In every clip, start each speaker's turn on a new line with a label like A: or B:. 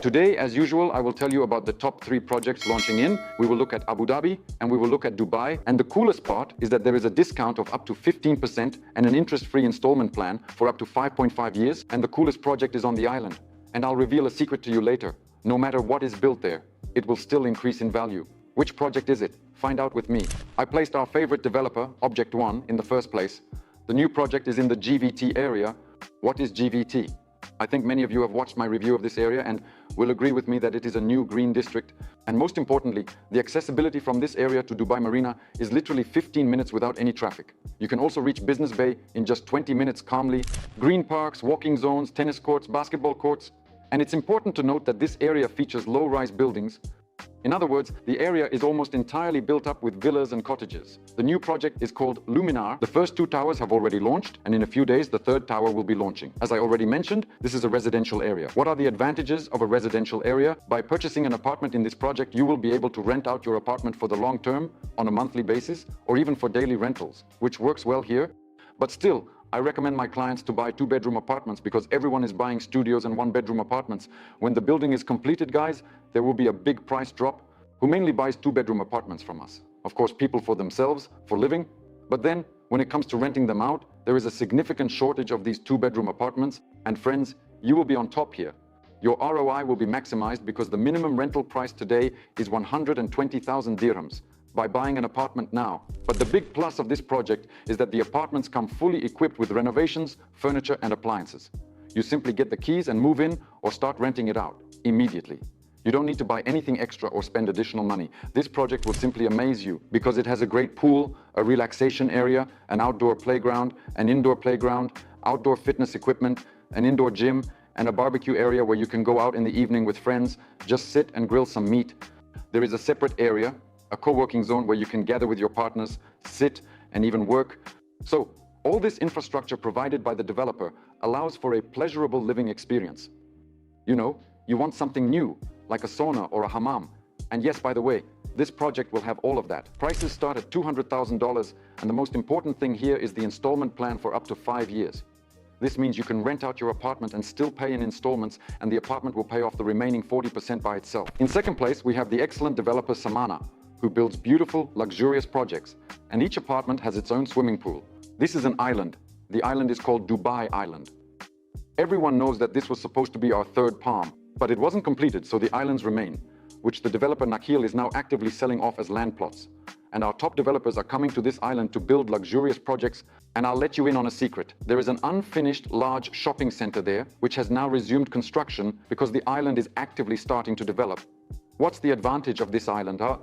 A: Today, as usual, I will tell you about the top 3 projects launching in. We will look at Abu Dhabi and we will look at Dubai. And the coolest part is that there is a discount of up to 15% and an interest-free installment plan for up to 5.5 years. And the coolest project is on the island. And I'll reveal a secret to you later. No matter what is built there, it will still increase in value. Which project is it? Find out with me. I placed our favorite developer, Object One, in the first place. The new project is in the GVT area. What is GVT? I think many of you have watched my review of this area and will agree with me that it is a new green district. And most importantly, the accessibility from this area to Dubai Marina is literally 15 minutes without any traffic. You can also reach Business Bay in just 20 minutes calmly. Green parks, walking zones, tennis courts, basketball courts. And it's important to note that this area features low-rise buildings. In other words, the area is almost entirely built up with villas and cottages. The new project is called Luminar. The first 2 towers have already launched, and in a few days, the 3rd tower will be launching. As I already mentioned, this is a residential area. What are the advantages of a residential area? By purchasing an apartment in this project, you will be able to rent out your apartment for the long term, on a monthly basis, or even for daily rentals, which works well here. But still, I recommend my clients to buy 2-bedroom apartments because everyone is buying studios and 1-bedroom apartments. When the building is completed, guys, there will be a big price drop. Who mainly buys 2-bedroom apartments from us? Of course, people for themselves, for living. But then, when it comes to renting them out, there is a significant shortage of these 2-bedroom apartments. And friends, you will be on top here. Your ROI will be maximized because the minimum rental price today is 120,000 dirhams. By buying an apartment now. But the big plus of this project is that the apartments come fully equipped with renovations, furniture and appliances. You simply get the keys and move in or start renting it out immediately. You don't need to buy anything extra or spend additional money. This project will simply amaze you because it has a great pool, a relaxation area, an outdoor playground, an indoor playground, outdoor fitness equipment, an indoor gym, and a barbecue area where you can go out in the evening with friends, just sit and grill some meat. There is a separate area, a co-working zone where you can gather with your partners, sit, and even work. So, all this infrastructure provided by the developer allows for a pleasurable living experience. You know, you want something new, like a sauna or a hammam. And yes, by the way, this project will have all of that. Prices start at $200,000, and the most important thing here is the installment plan for up to 5 years. This means you can rent out your apartment and still pay in installments, and the apartment will pay off the remaining 40% by itself. In second place, we have the excellent developer Samana, who builds beautiful, luxurious projects, and each apartment has its own swimming pool. This is an island. The island is called Dubai Island. Everyone knows that this was supposed to be our 3rd palm, but it wasn't completed, so the islands remain, which the developer Nakhil is now actively selling off as land plots. And our top developers are coming to this island to build luxurious projects, and I'll let you in on a secret. There is an unfinished large shopping center there, which has now resumed construction because the island is actively starting to develop. What's the advantage of this island, huh?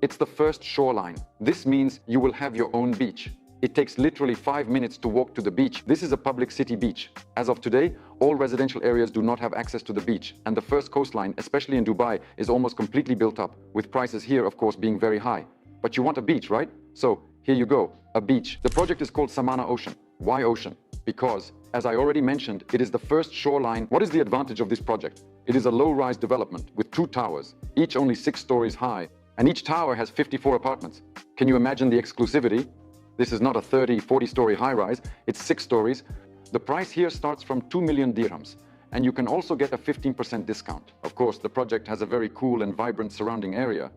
A: It's the first shoreline. This means you will have your own beach. It takes literally 5 minutes to walk to the beach. This is a public city beach. As of today, all residential areas do not have access to the beach, and the first coastline, especially in Dubai, is almost completely built up, with prices here, of course, being very high. But you want a beach, right? So, here you go, a beach. The project is called Samana Ocean. Why ocean? Because, as I already mentioned, it is the first shoreline. What is the advantage of this project? It is a low-rise development with 2 towers, each only 6 stories high. And each tower has 54 apartments. Can you imagine the exclusivity? This is not a 30, 40-story high-rise, it's 6 stories. The price here starts from 2 million dirhams, and you can also get a 15% discount. Of course, the project has a very cool and vibrant surrounding area.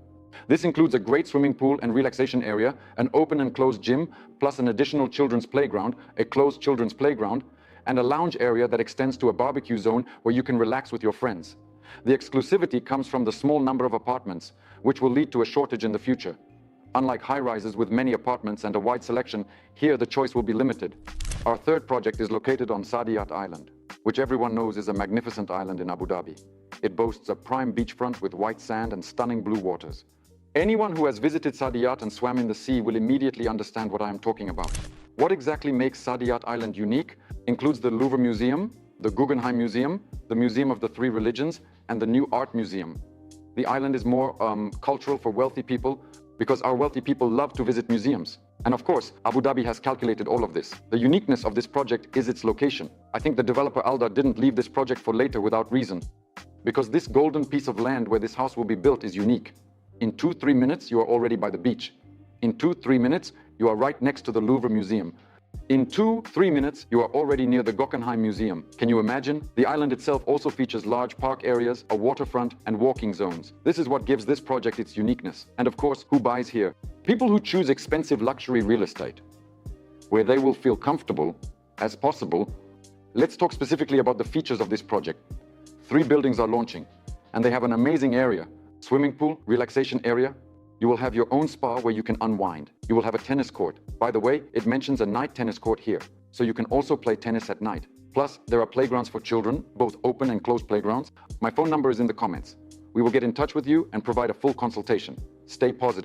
A: This includes a great swimming pool and relaxation area, an open and closed gym, plus an additional children's playground, a closed children's playground, and a lounge area that extends to a barbecue zone where you can relax with your friends. The exclusivity comes from the small number of apartments, which will lead to a shortage in the future. Unlike high-rises with many apartments and a wide selection, here the choice will be limited. Our 3rd project is located on Sadat Island, which everyone knows is a magnificent island in Abu Dhabi. It boasts a prime beachfront with white sand and stunning blue waters. Anyone who has visited Sadat and swam in the sea will immediately understand what I am talking about. What exactly makes Sadat Island unique includes the Louvre Museum, the Guggenheim Museum, the Museum of the 3 Religions, and the New Art Museum. The island is more cultural for wealthy people because our wealthy people love to visit museums. And of course, Abu Dhabi has calculated all of this. The uniqueness of this project is its location. I think the developer Aldar didn't leave this project for later without reason, because this golden piece of land where this house will be built is unique. In 2-3 minutes, you are already by the beach. In 2-3 minutes, you are right next to the Louvre Museum. In 2-3 minutes, you are already near the Guggenheim Museum. Can you imagine? The island itself also features large park areas, a waterfront, and walking zones. This is what gives this project its uniqueness. And of course, who buys here? People who choose expensive luxury real estate, where they will feel comfortable as possible. Let's talk specifically about the features of this project. 3 buildings are launching, and they have an amazing area. Swimming pool, relaxation area. You will have your own spa where you can unwind. You will have a tennis court. By the way, it mentions a night tennis court here, so you can also play tennis at night. Plus, there are playgrounds for children, both open and closed playgrounds. My phone number is in the comments. We will get in touch with you and provide a full consultation. Stay positive.